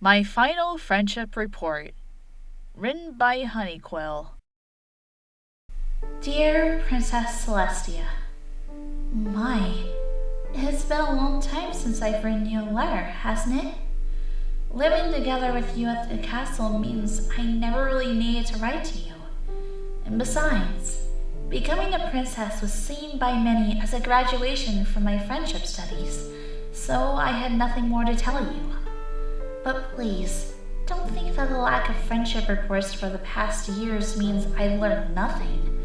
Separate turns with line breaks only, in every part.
My Final Friendship Report, written by HoneyQuill.
Dear Princess Celestia, it's been a long time since I've written you a letter, hasn't it? Living together with you at the castle means I never really needed to write to you. And besides, becoming a princess was seen by many as a graduation from my friendship studies, so I had nothing more to tell you. But please, don't think that the lack of friendship reports for the past years means I learned nothing.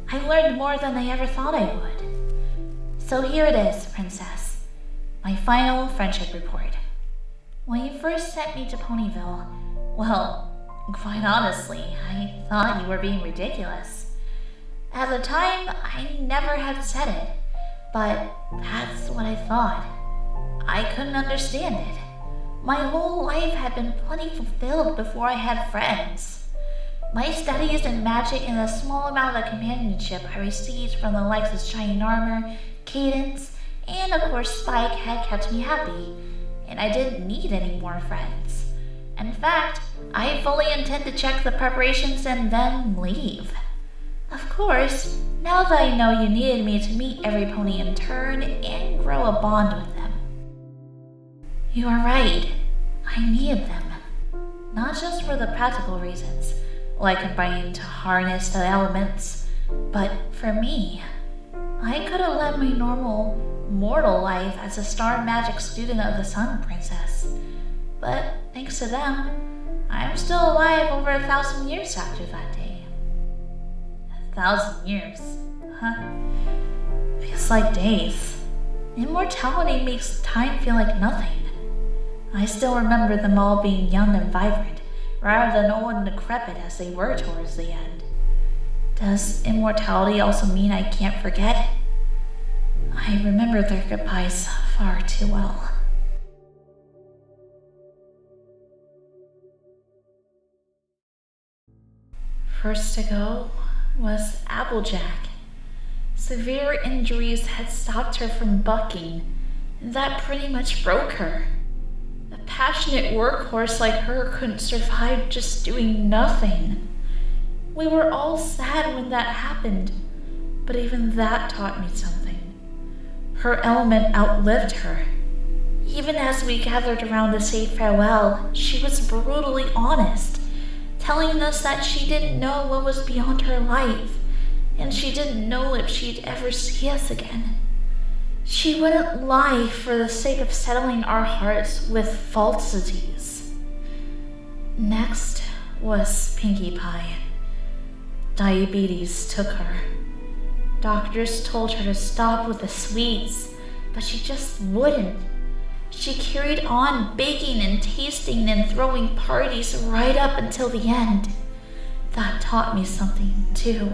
I learned more than I ever thought I would. So here it is, Princess. My final friendship report. When you first sent me to Ponyville, well, quite honestly, I thought you were being ridiculous. At the time, I never had said it, but that's what I thought. I couldn't understand it. My whole life had been plenty fulfilled before I had friends. My studies in magic and the small amount of companionship I received from the likes of Shining Armor, Cadence, and of course Spike had kept me happy, and I didn't need any more friends. In fact, I fully intend to check the preparations and then leave. Of course, now that I know you needed me to meet every pony in turn and grow a bond with them. You are right. I needed them. Not just for the practical reasons, like combining to harness the elements, but for me. I could have led my normal, mortal life as a star magic student of the Sun Princess. But thanks to them, I'm still alive over 1,000 years after that day. 1,000 years? Huh? Feels like days. Immortality makes time feel like nothing. I still remember them all being young and vibrant, rather than old and decrepit as they were towards the end. Does immortality also mean I can't forget? I remember their goodbyes far too well. First to go was Applejack. Severe injuries had stopped her from bucking, and that pretty much broke her. A passionate workhorse like her couldn't survive just doing nothing. We were all sad when that happened, but even that taught me something. Her element outlived her. Even as we gathered around to say farewell, she was brutally honest, telling us that she didn't know what was beyond her life, and she didn't know if she'd ever see us again. She wouldn't lie for the sake of settling our hearts with falsities. Next was Pinkie Pie. Diabetes took her. Doctors told her to stop with the sweets, but she just wouldn't. She carried on baking and tasting and throwing parties right up until the end. That taught me something, too.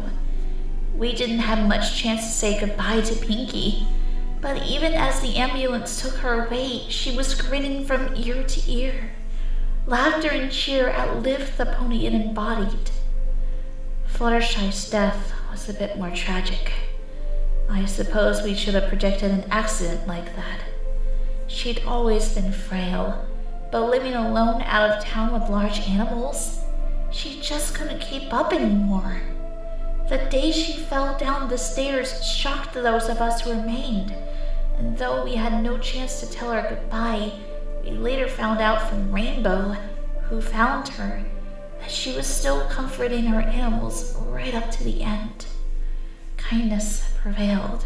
We didn't have much chance to say goodbye to Pinkie. But even as the ambulance took her away, she was grinning from ear to ear. Laughter and cheer outlived the pony it embodied. Fluttershy's death was a bit more tragic. I suppose we should have predicted an accident like that. She'd always been frail, but living alone out of town with large animals, she just couldn't keep up anymore. The day she fell down the stairs shocked those of us who remained. And though we had no chance to tell her goodbye, we later found out from Rainbow, who found her, that she was still comforting her animals right up to the end. Kindness prevailed.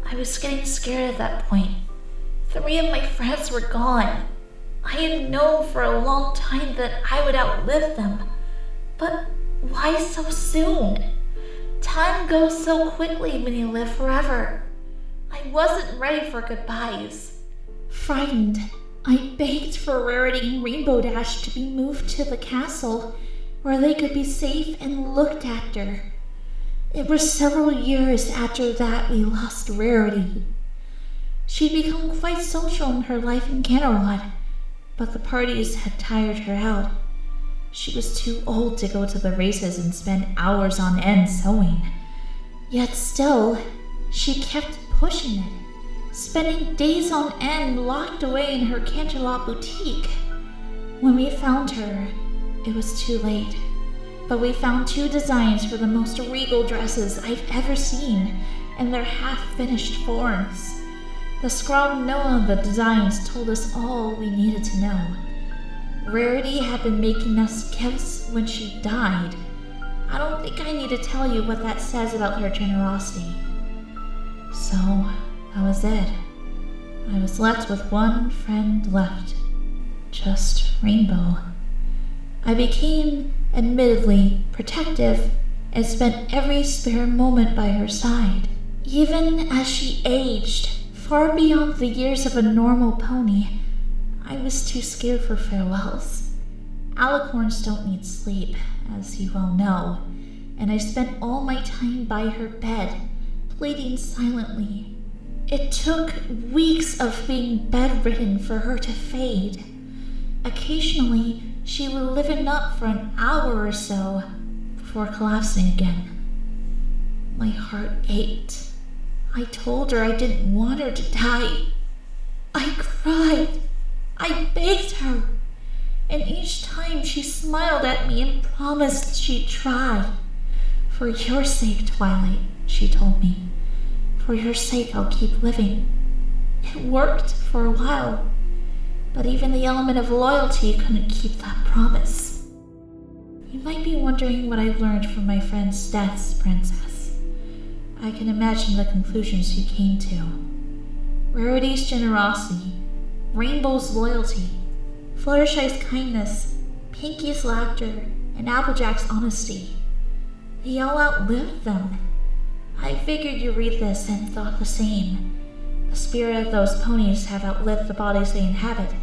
I was getting scared at that point. 3 of my friends were gone. I had known for a long time that I would outlive them. But why so soon? Time goes so quickly when you live forever. I wasn't ready for goodbyes. Frightened, I begged for Rarity and Rainbow Dash to be moved to the castle, where they could be safe and looked after. It was several years after that we lost Rarity. She'd become quite social in her life in Canterlot, but the parties had tired her out. She was too old to go to the races and spend hours on end sewing. Yet still, she kept pushing it, spending days on end locked away in her Canterlot boutique. When we found her, it was too late. But we found 2 designs for the most regal dresses I've ever seen, in their half-finished forms. The scrawled note on the designs told us all we needed to know. Rarity had been making us gifts when she died. I don't think I need to tell you what that says about her generosity. So, that was it. I was left with one friend left. Just Rainbow. I became, admittedly, protective and spent every spare moment by her side. Even as she aged, far beyond the years of a normal pony, I was too scared for farewells. Alicorns don't need sleep, as you all know, and I spent all my time by her bed, pleading silently. It took weeks of being bedridden for her to fade. Occasionally, she would liven up for an hour or so before collapsing again. My heart ached. I told her I didn't want her to die. I cried. I begged her. And each time she smiled at me and promised she'd try. For your sake, Twilight, she told me. For your sake, I'll keep living. It worked for a while. But even the element of loyalty couldn't keep that promise. You might be wondering what I learned from my friend's deaths, Princess. I can imagine the conclusions you came to. Rarity's generosity, Rainbow's loyalty, Fluttershy's kindness, Pinky's laughter, and Applejack's honesty. They all outlived them. I figured you'd read this and thought the same. The spirit of those ponies have outlived the bodies they inhabit.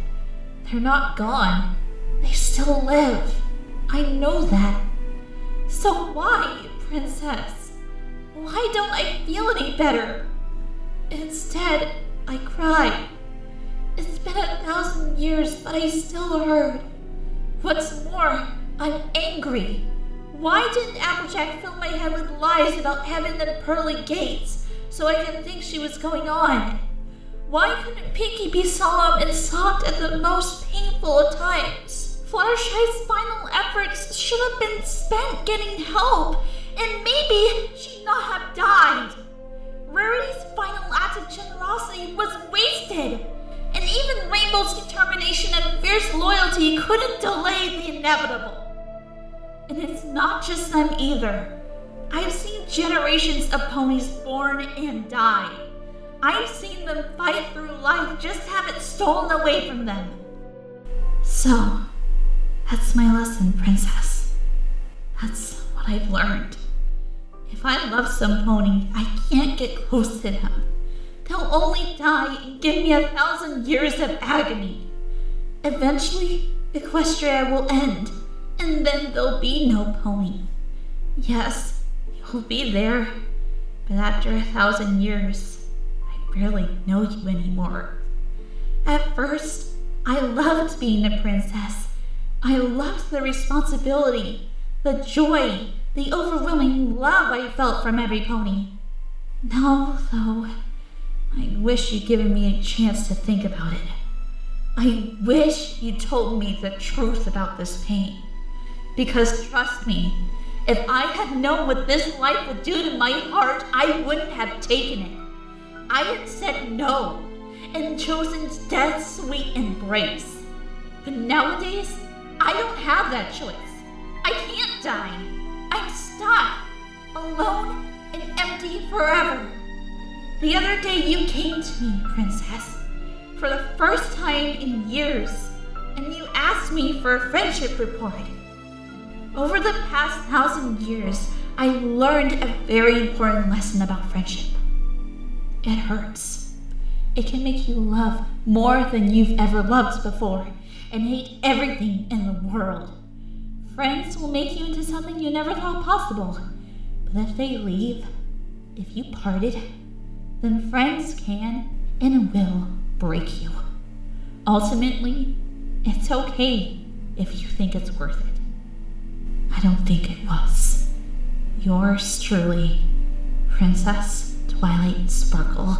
They're not gone. They still live. I know that. So why, Princess? Why don't I feel any better? Instead, I cry. It's been 1,000 years, but I still hurt. What's more, I'm angry. Why didn't Applejack fill my head with lies about heaven and pearly gates so I could think she was going on? Why couldn't Pinky be solemn and soft at the most painful of times? Fluttershy's final efforts should have been spent getting help, and maybe she'd not have died. Rarity's final act of generosity was wasted, and even Rainbow's determination and fierce loyalty couldn't delay the inevitable. And it's not just them either. I've seen generations of ponies born and die. I've seen them fight through life just to have it stolen away from them. So, that's my lesson, Princess. That's what I've learned. If I love some pony, I can't get close to them. They'll only die and give me 1,000 years of agony. Eventually, Equestria will end, and then there'll be no pony. Yes, you'll be there, but after 1,000 years, I barely know you anymore. At first, I loved being a princess. I loved the responsibility, the joy, the overwhelming love I felt from every pony. Now, though, I wish you'd given me a chance to think about it. I wish you told me the truth about this pain. Because trust me, if I had known what this life would do to my heart, I wouldn't have taken it. I had said no and chosen death's sweet embrace. But nowadays, I don't have that choice. I can't die. I'm stuck, alone and empty forever. The other day you came to me, Princess, for the first time in years, and you asked me for a friendship report. Over the past 1,000 years, I learned a very important lesson about friendship. It hurts. It can make you love more than you've ever loved before, and hate everything in the world. Friends will make you into something you never thought possible. But if they leave, if you parted, then friends can and will break you. Ultimately, it's okay if you think it's worth it. I don't think it was. Yours truly, Princess Twilight Sparkle.